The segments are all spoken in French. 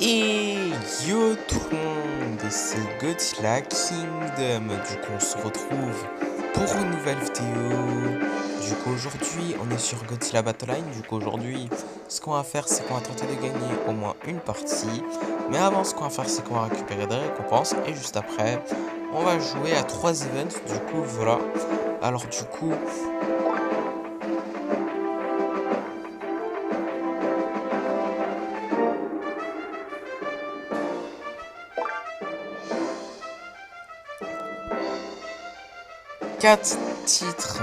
Et yo tout le monde, c'est Godzilla Kingdom. Du coup on se retrouve pour une nouvelle vidéo. Du coup aujourd'hui on est sur Godzilla Battleline. Du coup aujourd'hui ce qu'on va faire c'est qu'on va tenter de gagner au moins une partie. Mais avant ce qu'on va faire c'est qu'on va récupérer des récompenses. Et juste après on va jouer à 3 events. Du coup voilà. Alors du coup 4 titres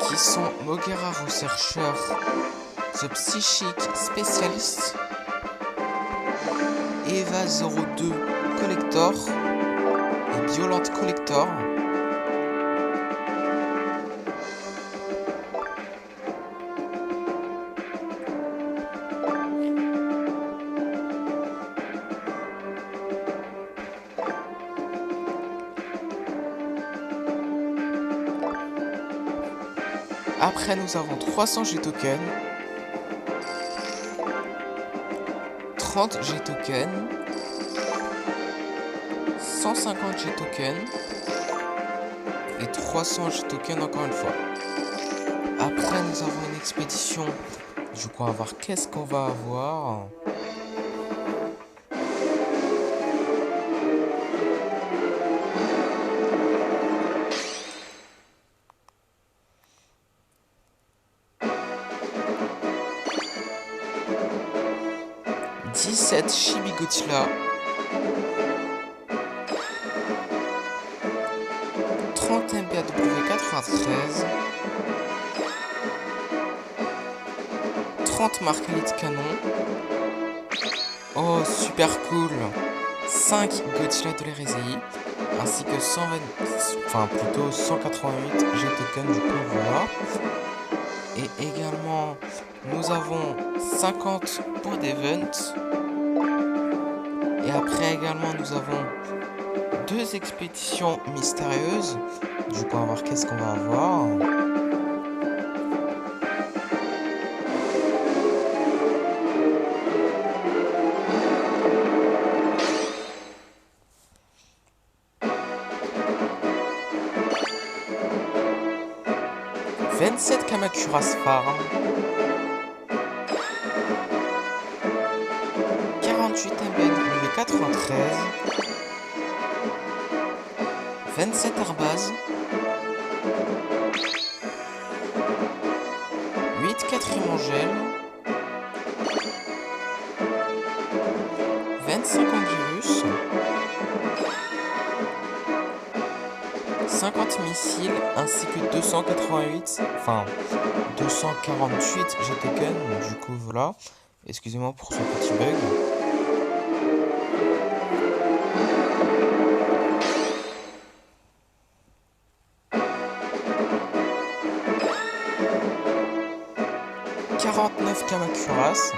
qui sont Mogera Researcher, The Psychic Specialist, Eva 02 Collector et Violent Collector. Après nous avons 300 G-Tokens, 30 G-Tokens, 150 G-Tokens et 300 G-Tokens encore une fois. Après nous avons une expédition, du coup on va voir qu'est-ce qu'on va avoir. Chibi Godzilla, 30 MBAW93, 30 marques Elite Canon. Oh super cool, 5 Godzilla de l'hérésie, ainsi que 188 G-Tokens du coup voilà. Et également nous avons 50 points d'event. Et après également nous avons 2 expéditions mystérieuses. Du coup on va voir qu'est-ce qu'on va avoir. « 27 Kamacuras Farm, 48 MBW 93, 27 Arbaz, 8 4ème Angèle, 25 Anguirus, 50 missiles ainsi que 248 G-Tokens. Du coup voilà, excusez-moi pour ce petit bug. « 49 Kamacuras,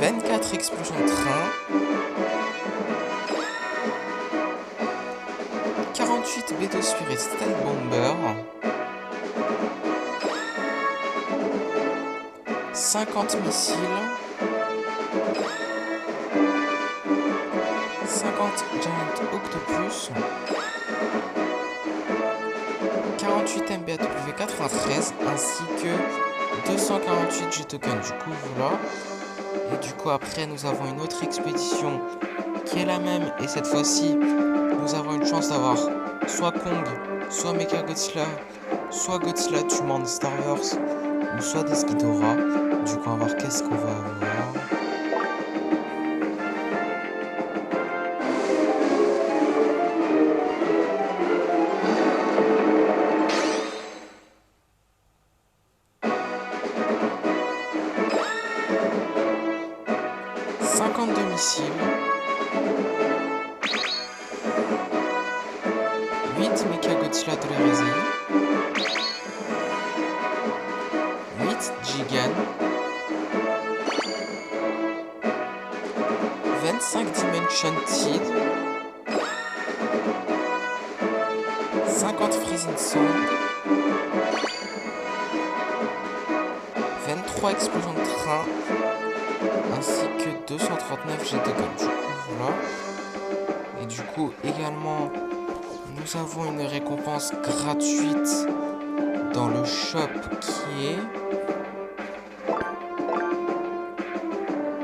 24 explosions de train, 48 Beto Spirit Stealth Bomber, 50 missiles, 50 Giant Octopus, 48 MBAW 93 ainsi que 248 G-Tokens. Du coup voilà. Et du coup après nous avons une autre expédition qui est la même. Et cette fois-ci nous avons une chance d'avoir soit Kong, soit Mechagodzilla, soit Godzilla du Monsterverse, ou soit des Ghidorah. Du coup on va voir qu'est-ce qu'on va avoir. Missiles, 8 Mechagodzilla de l'hérésie, 8 Gigan, 25 Dimension Seed, 50 Freezing Sound, 23 explosions de train, ainsi que 239 jet de gun. Du coup, voilà. Et du coup, également, nous avons une récompense gratuite dans le shop qui est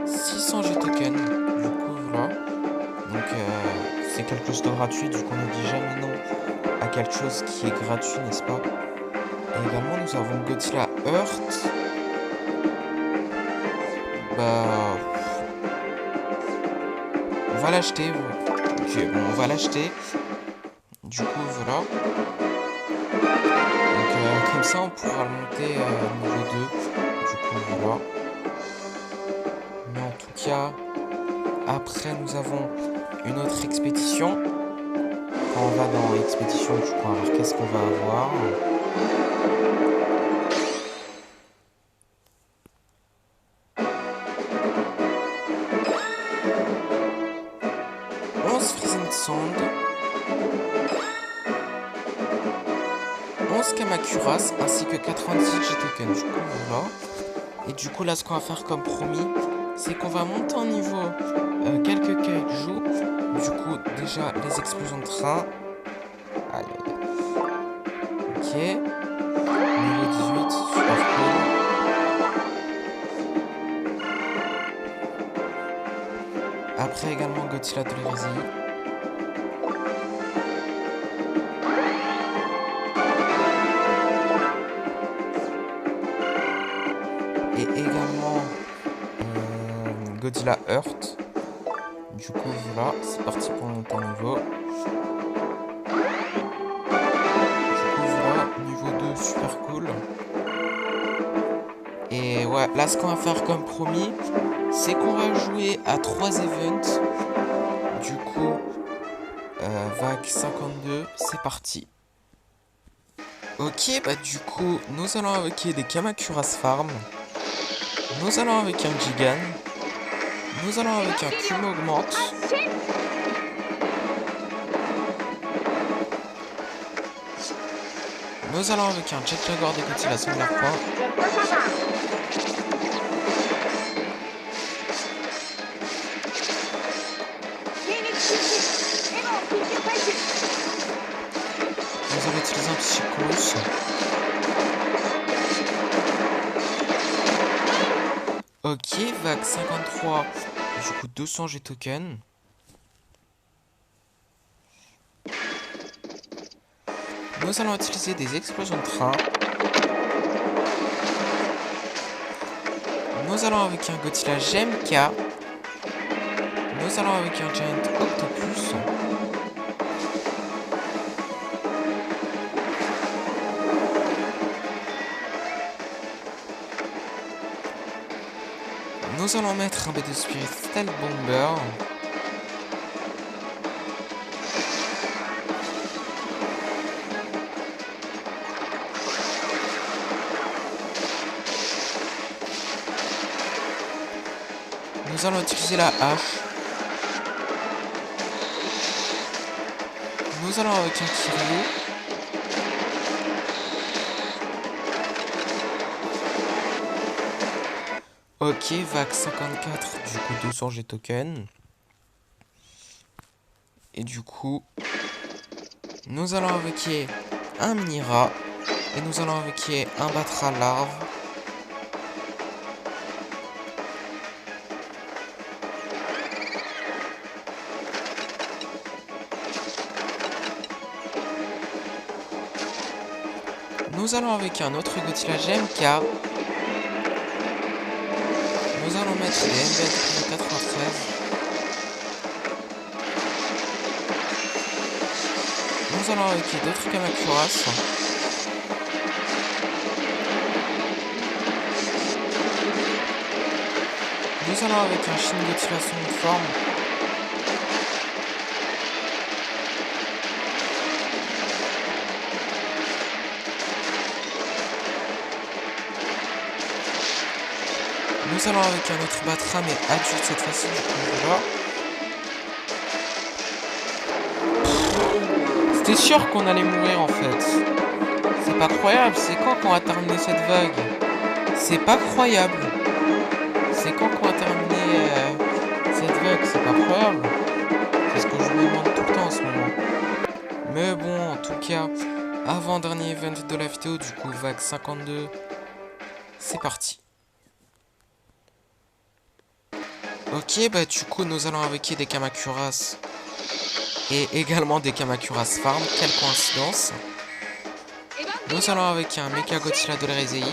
600 jet tokens. Du coup, voilà. Donc, c'est quelque chose de gratuit. Du coup, on ne dit jamais non à quelque chose qui est gratuit, n'est-ce pas? Et également, nous avons Godzilla Earth. Bah, on va l'acheter. Ok, bon, on va l'acheter. Du coup, voilà. Donc, comme ça, on pourra le monter niveau 2. Du coup, voilà. Mais en tout cas, après, nous avons une autre expédition. Quand on va dans l'expédition, du coup, alors qu'est-ce qu'on va avoir? 11 Freezing Sand, 11 Kamacuras, ainsi que 96 G-Tokens. Du coup, voilà. Et du coup, là, ce qu'on va faire comme promis, c'est qu'on va monter en niveau quelques kaiju. Du coup, déjà, les explosions de train. Aïe, aïe, aïe. Ok. Niveau 18, super cool. Après, également, Godzilla de l'Hérésie. Et également Godzilla Earth. Du coup, voilà, c'est parti pour monter en niveau. Du coup, voilà, niveau 2, super cool. Et ouais, là, ce qu'on va faire comme promis, c'est qu'on va jouer à 3 events. Du coup, vague 52, c'est parti. Ok, bah du coup, nous allons invoquer des Kamacuras Farm. Nous allons avec un Gigan. Nous allons avec un Kumo Augmente. Nous allons avec un Jet Jaguar de Godzilla Singular Point. Nous allons utiliser un Psychos. Ok, vague 53. Du coup, 200 G tokens. Nous allons utiliser des explosions de train. Nous allons avec un Godzilla GMK. Nous allons avec un Giant Octopus. Nous allons mettre un B2 Spirit Stealth Bomber. Nous allons utiliser la hache. Nous allons avec un Kiryu. Ok, vague 54, du coup 200 G tokens. Et du coup, nous allons invoquer un Mini-Rat. Et nous allons invoquer un Batra Larve. Nous allons avec un autre Godzilla GMK. Nous allons mettre des MB 93. Nous allons avec d'autres Kamacuras. Nous allons avec un Shin Godzilla son forme. Nous allons avec un autre Batra, mais adulte cette fois-ci, du coup, voilà. C'était sûr qu'on allait mourir, en fait. C'est pas croyable, c'est quand qu'on va terminer cette vague? C'est pas croyable. C'est quand qu'on va terminer cette vague? C'est pas croyable. C'est ce que je me demande tout le temps en ce moment. Mais bon, en tout cas, avant-dernier event de la vidéo, du coup, vague 52. C'est parti. Ok, bah du coup, nous allons invoquer des Kamacuras. Et également des Kamacuras Farm. Quelle coïncidence. Nous allons invoquer un Mecha Godzilla de l'Erezei.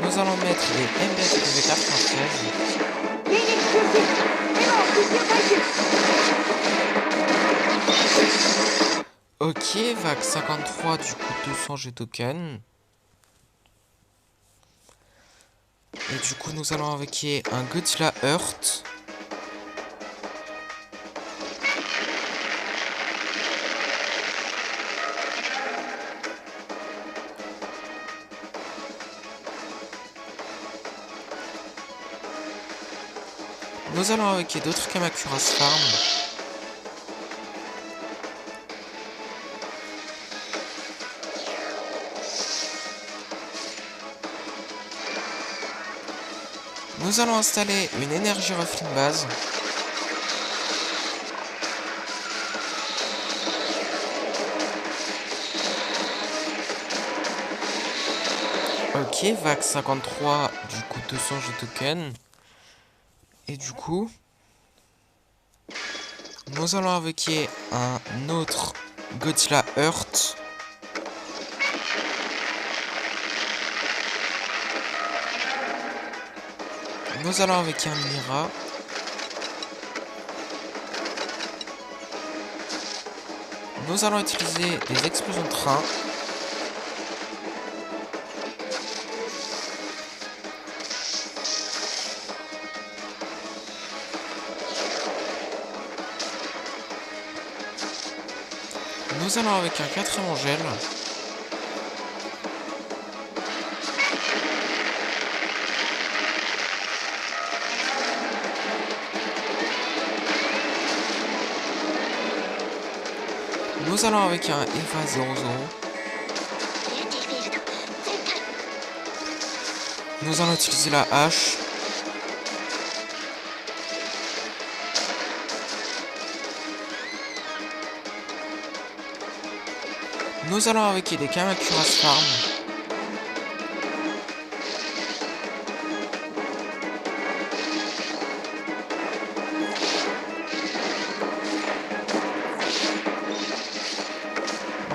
Nous allons mettre les MBS PV93. Ok, vague 53, du coup 200 G token. Et du coup nous allons invoquer un Godzilla Earth. Nous allons invoquer d'autres Kamacuras Farm. Nous allons installer une énergie Ruffling base. Ok, vague 53, du coup 200 G token. Et du coup, nous allons invoquer un autre Godzilla Earth. Nous allons invoquer un Mira. Nous allons utiliser des explosions de train. Nous allons avec un 4ème Angèle. Nous allons avec un Eva 00. Nous allons utiliser la hache. Nous allons avec des Kamacuras Farm.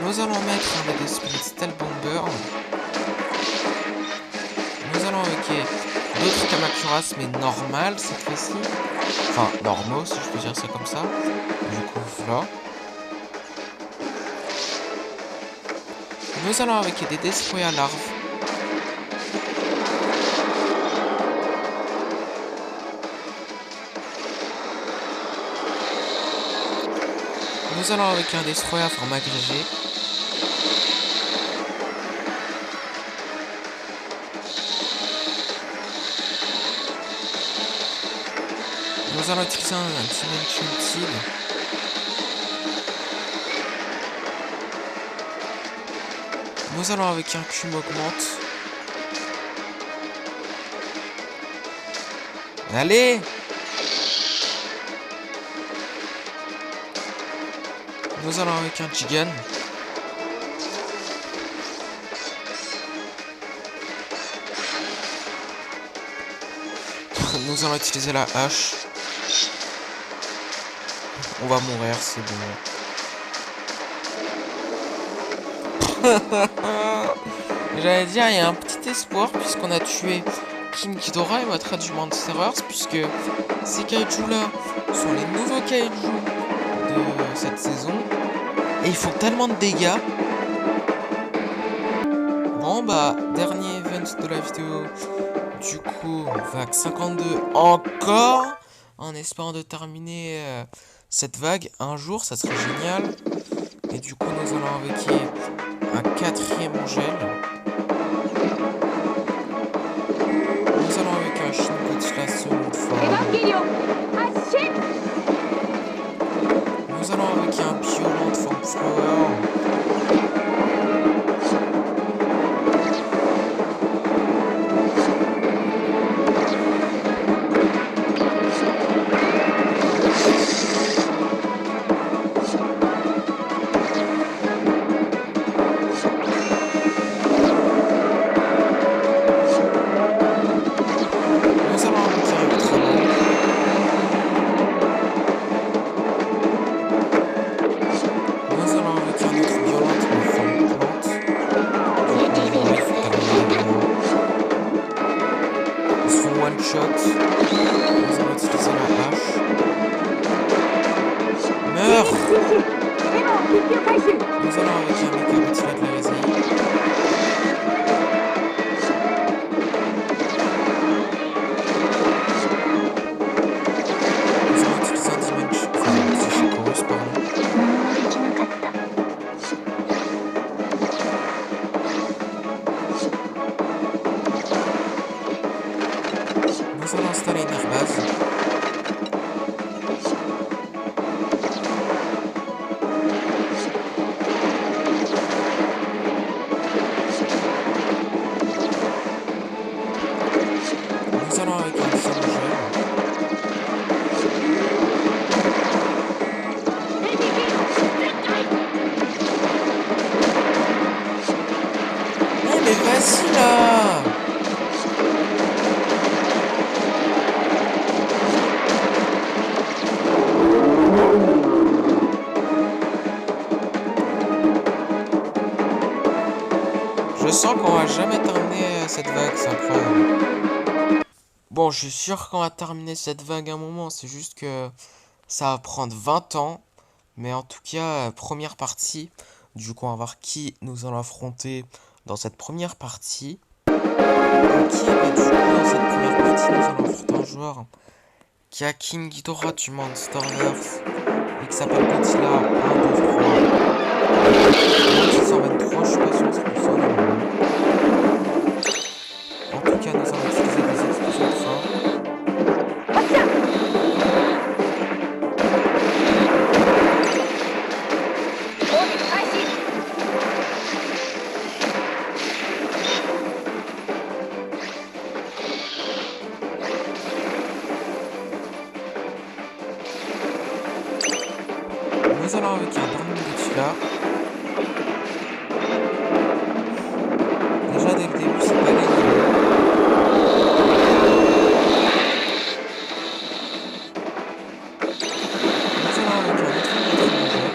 Nous allons mettre un des Spirit Stealth Bomber. Nous allons avec d'autres Kamacuras, mais normales cette fois-ci. Enfin, normaux, si je peux dire ça comme ça. Du coup, voilà. Nous allons avec des Destroyer larves. Nous allons avec un Destroyer forme agrégé. Nous allons utiliser un Dimension Utile. Nous allons avec un Cube augmente. Allez! Nous allons avec un Gigan. Nous allons utiliser la hache. On va mourir, c'est bon. J'allais dire, il y a un petit espoir puisqu'on a tué King Ghidorah et votre du Monsterverse, puisque ces kaijus là sont les nouveaux kaijus de cette saison et ils font tellement de dégâts. Bon bah, dernier event de la vidéo, du coup, vague 52 encore, en espérant de terminer cette vague un jour, ça serait génial. Et du coup, nous allons invoquer un 4ème Angèle. Nous allons avec un Shin Godzilla seconde forme. Nous allons avec un Violent forme Flower. allons avec un Mecha Godzilla de la Résie. Nous allons utiliser un Dimension... Enfin, Psychic Chorus, pardon. Nous allons installer une airbase. Nous allons avec un Cyanogen. Eh mais vas-y là! Je sens qu'on va jamais terminer cette vague, c'est incroyable. Bon, je suis sûr qu'on va terminer cette vague un moment, c'est juste que ça va prendre 20 ans. Mais en tout cas, première partie. Du coup, on va voir qui nous allons affronter dans cette première partie. Ok, bah du coup, dans cette première partie, nous allons affronter un joueur qui a King Ghidorah du Monsterverse et qui s'appelle Godzilla 1, 2, 3. 623, je suis pas sûr que c'est ça. En tout cas, nous allons utiliser des explosions de fin. Nous allons avec un Burning Godzilla. Déjà dès le début, c'est pas gagné. Nous allons avec un autre Godzilla.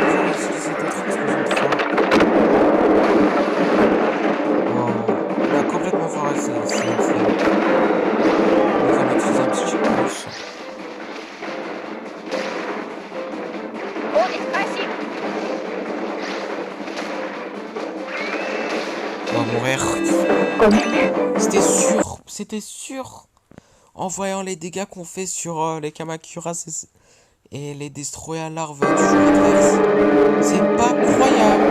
Nous allons utiliser d'autres explosions de fin. Oh, il a complètement foiré, c'est excellent. Nous allons utiliser un petit checkpoint. On va mourir. C'était sûr. En voyant les dégâts qu'on fait sur les Kamakuras et les Destroyers à larves du jeu adverse, c'est pas croyable.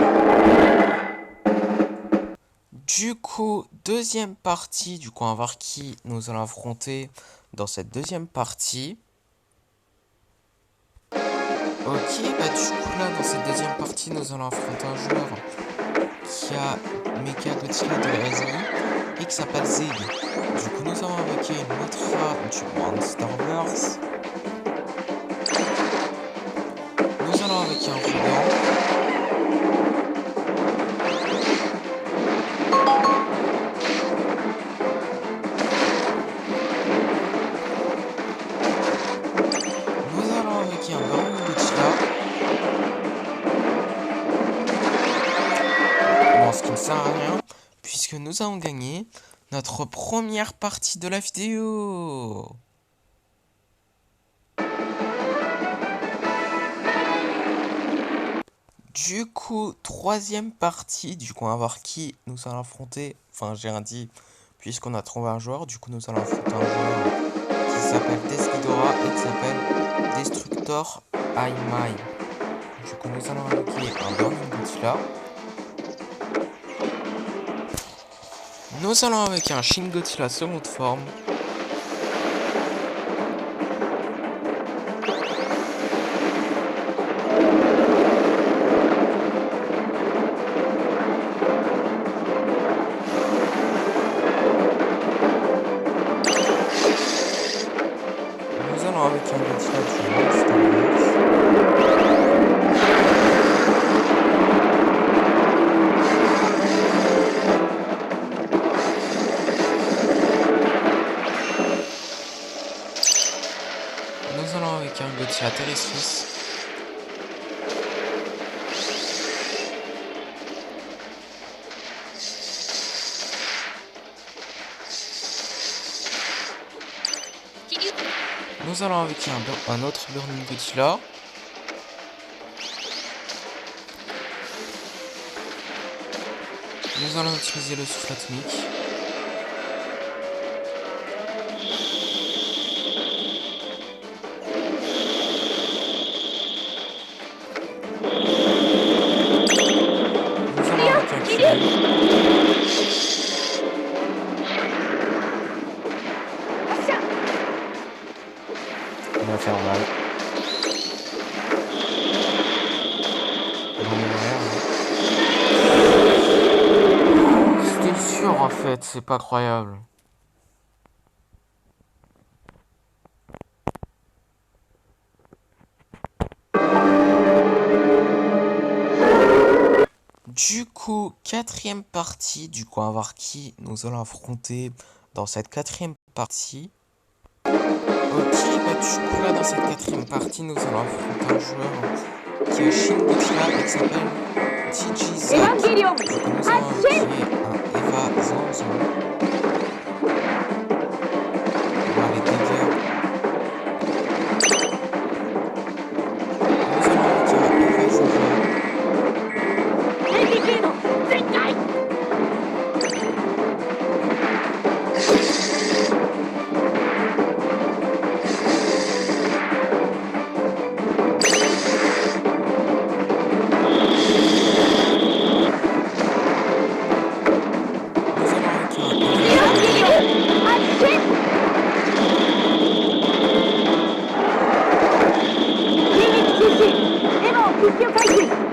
Du coup, deuxième partie. Du coup, on va voir qui nous allons affronter dans cette deuxième partie. Ok, bah du coup là, dans cette deuxième partie, nous allons affronter un joueur qui a Mecha Godzilla de Razzie et qui s'appelle Zig. Du coup, nous allons invoquer une Mothra du Monsterverse. Nous allons invoquer un Rudan. Nous allons invoquer un Burning Godzilla. Bon, ce qui ne sert à rien, puisque nous avons gagné notre première partie de la vidéo. Du coup, troisième partie. Du coup, on va voir qui nous allons affronter. Enfin, j'ai rien dit, puisqu'on a trouvé un joueur. Du coup, nous allons affronter un joueur qui s'appelle Death Ghidorah et qui s'appelle Destructor Aimai. Du coup, nous allons invoquer un Burning Godzilla. Nous allons avec un Shin Godzilla seconde forme. Nous allons avec un Godzilla du Monsterverse. Nous allons avec un Godzilla Terrestris. Nous allons avec un autre Burning Godzilla. Nous allons utiliser le souffle atomique. Nous allons avec un Kiryu. Il va faire mal. C'était sûr en fait, c'est pas croyable. Du coup, quatrième partie, on va voir qui nous allons affronter dans cette quatrième partie. Ok, bah du coup là dans cette quatrième partie, nous allons affronter un joueur qui est Shin Godzilla et qui s'appelle TG-Zack. Donc nous allons qui est un Eva Zanzo. On va les dégâts. Nous allons qui est un Eva Zanzo.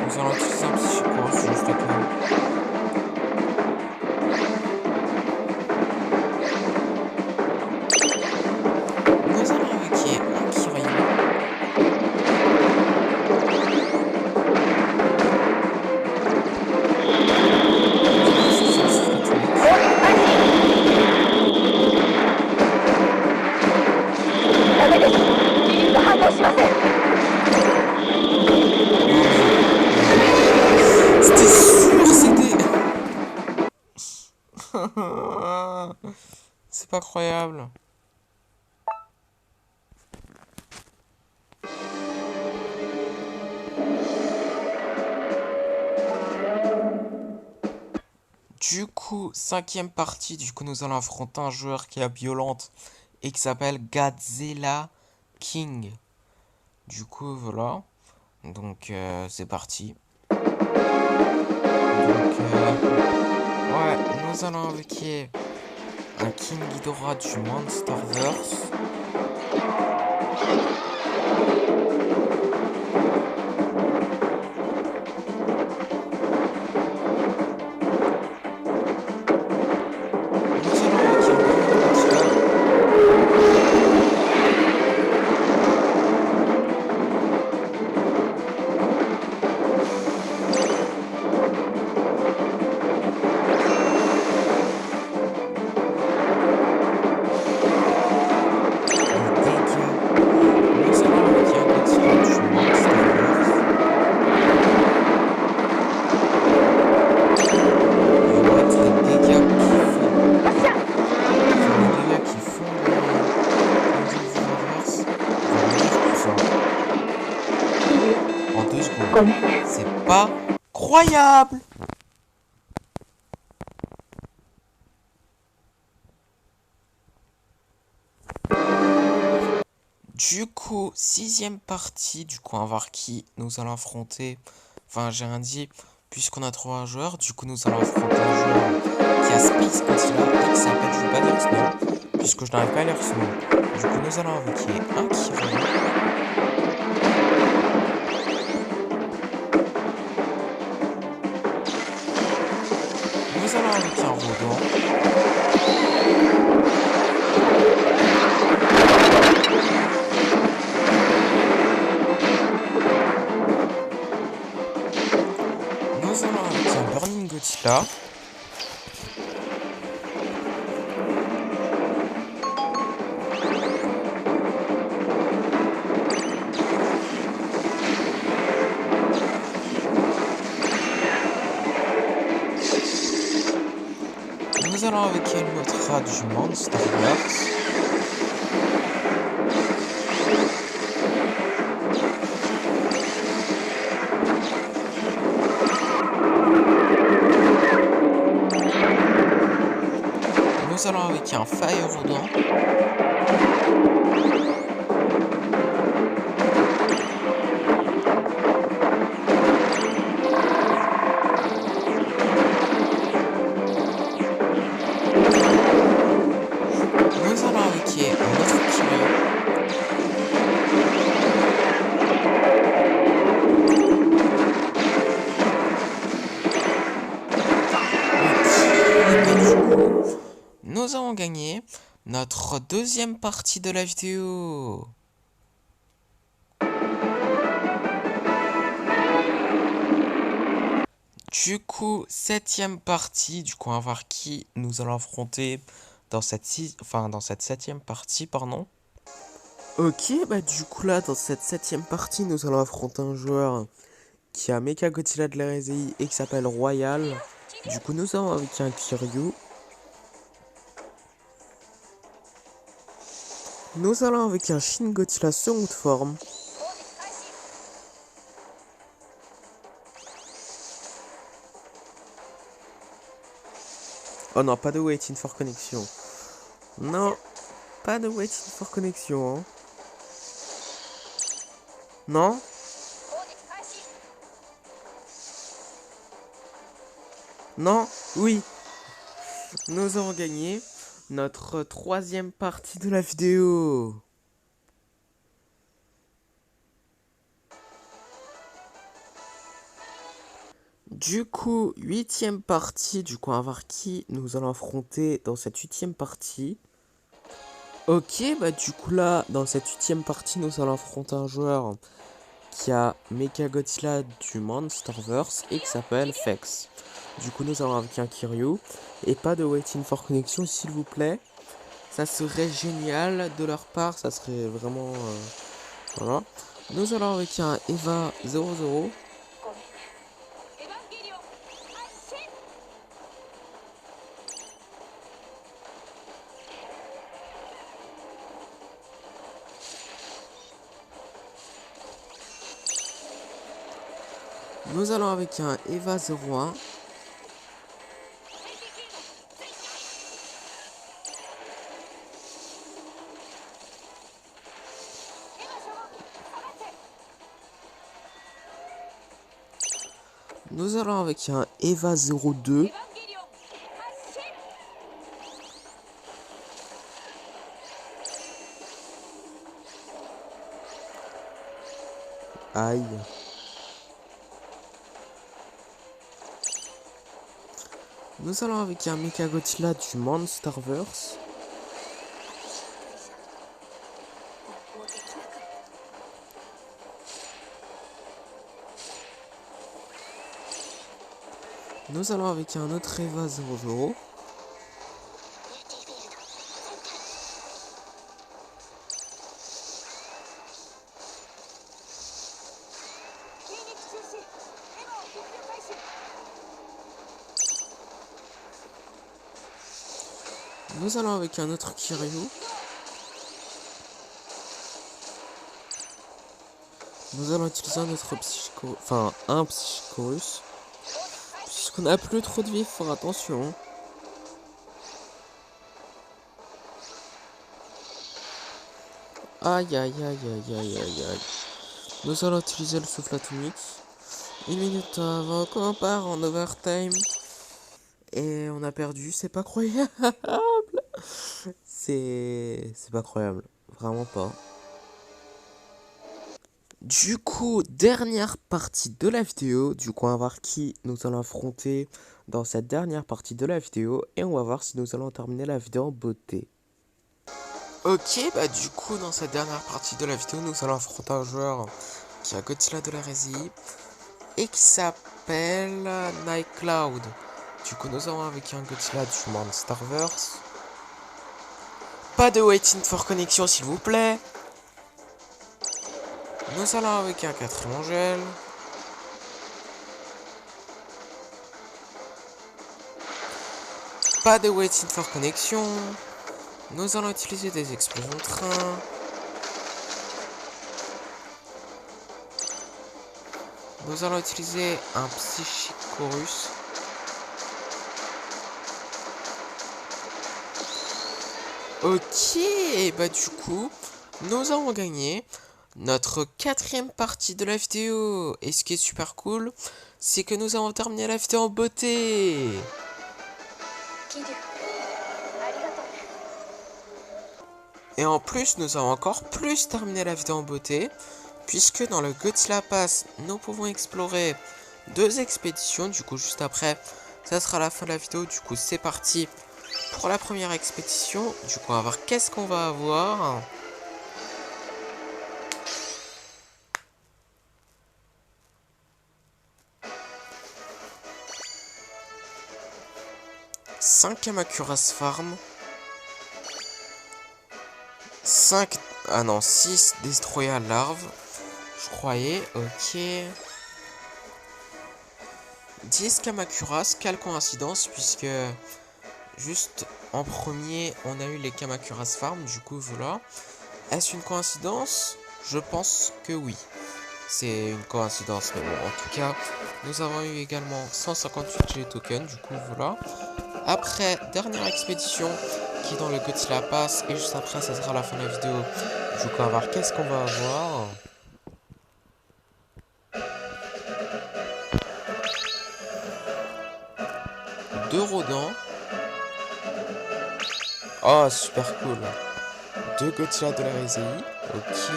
Nous allons utiliser un psychose juste à toi. Nous allons invoquer un Kiryu. C'était sûr, c'était... C'est pas croyable. Du coup, cinquième partie, nous allons affronter un joueur qui est violente et qui s'appelle Godzilla King. Du coup, voilà. Donc, c'est parti. Donc, ouais, nous allons invoquer un King Ghidorah du Monsterverse. C'est pas croyable. Du coup, sixième partie, on va voir qui nous allons affronter. Enfin, j'ai rien dit, puisqu'on a trouvé un joueur, nous allons affronter un joueur qui a Space Godzilla et qui s'appelle, je vais pas dire son nom, puisque je n'arrive pas à lire son nom. Nous allons invoquer un Kiryu. Nous allons invoquer un Rodon. Nous allons invoquer un Burning Godzilla. Nous allons invoquer le Mothra du Monsterverse. allons avec un Fire-Odin. Nous allons avec un autre Kiryu. Nous avons gagné notre deuxième partie de la vidéo. Du coup, septième partie, du coup, on va voir qui nous allons affronter dans cette septième partie, pardon. Ok, bah du coup là, dans cette septième partie, nous allons affronter un joueur qui a Mechagodzilla de la RSI et qui s'appelle Royal. Du coup, nous avons avec un Kiryu. Nous allons avec un Shin Godzilla seconde forme. Oh non, pas de waiting for connection. Non, pas de waiting for connection. Hein. Non. Non. Oui. Nous avons gagné notre troisième partie de la vidéo. Du coup, huitième partie. Du coup, on va voir qui nous allons affronter dans cette huitième partie. Ok, bah du coup là, dans cette huitième partie, nous allons affronter un joueur qui a Mechagodzilla du Monsterverse et qui s'appelle Fex. Du coup, nous allons avec un Kiryu et pas de waiting for connection, s'il vous plaît. Ça serait génial de leur part, ça serait vraiment... voilà. Nous allons avec un Eva 00. Nous allons avec un Eva 01. Nous allons avec un Eva 02. Aïe. Nous allons avec un Mechagodzilla du Monsterverse. Nous allons avec un autre Eva 00. Nous allons avec un autre Kiryu. Nous allons utiliser un autre psycho... Enfin, un Psychorus. Puisqu'on n'a plus trop de vie, faut faire attention. Aïe aïe aïe aïe aïe aïe aïe. Nous allons utiliser le souffle atomique. 1 minute avant qu'on part en overtime. Et on a perdu, c'est pas croyable. C'est pas croyable, vraiment pas. Du coup, dernière partie de la vidéo. Du coup, on va voir qui nous allons affronter dans cette dernière partie de la vidéo. Et on va voir si nous allons terminer la vidéo en beauté. Ok, bah du coup, dans cette dernière partie de la vidéo, nous allons affronter un joueur qui a Godzilla de la RSI et qui s'appelle Nightcloud. Du coup, nous avons avec un Godzilla du Monsterverse. Pas de waiting for connection, s'il vous plaît. Nous allons avec un 4 Angel. Pas de waiting for connection. Nous allons utiliser des explosions de train. Nous allons utiliser un Psychicorus. Ok, bah du coup, nous avons gagné notre 4e partie de la vidéo. Et ce qui est super cool, c'est que nous avons terminé la vidéo en beauté. Et en plus, nous avons encore plus terminé la vidéo en beauté, puisque dans le Godzilla Pass, nous pouvons explorer 2 expéditions. Du coup, juste après, ça sera la fin de la vidéo. Du coup, c'est parti pour la première expédition. Du coup, on va voir qu'est-ce qu'on va avoir. Cinq Kamacuras Farm. 5... Ah non, 6 Destroya larves. Je croyais, ok. 10 Kamacuras, quelle coïncidence, puisque juste en premier, on a eu les Kamacuras Farm, du coup, voilà. Est-ce une coïncidence? Je pense que oui. C'est une coïncidence, mais bon, en tout cas, nous avons eu également 158 G tokens, du coup, voilà. Après, dernière expédition, qui est dans le Godzilla Pass, et juste après, ça sera la fin de la vidéo. Du coup, on va voir qu'est-ce qu'on va avoir. Deux Rodents. Oh, super cool. 2 Godzilla de la Rizei. Ok.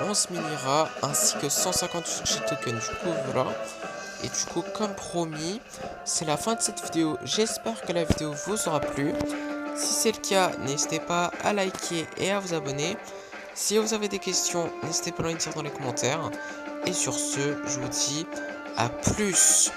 11 Minira, ainsi que 158 G tokens. Du coup, voilà. Et du coup, comme promis, c'est la fin de cette vidéo. J'espère que la vidéo vous aura plu. Si c'est le cas, n'hésitez pas à liker et à vous abonner. Si vous avez des questions, n'hésitez pas à les dire dans les commentaires. Et sur ce, je vous dis à plus.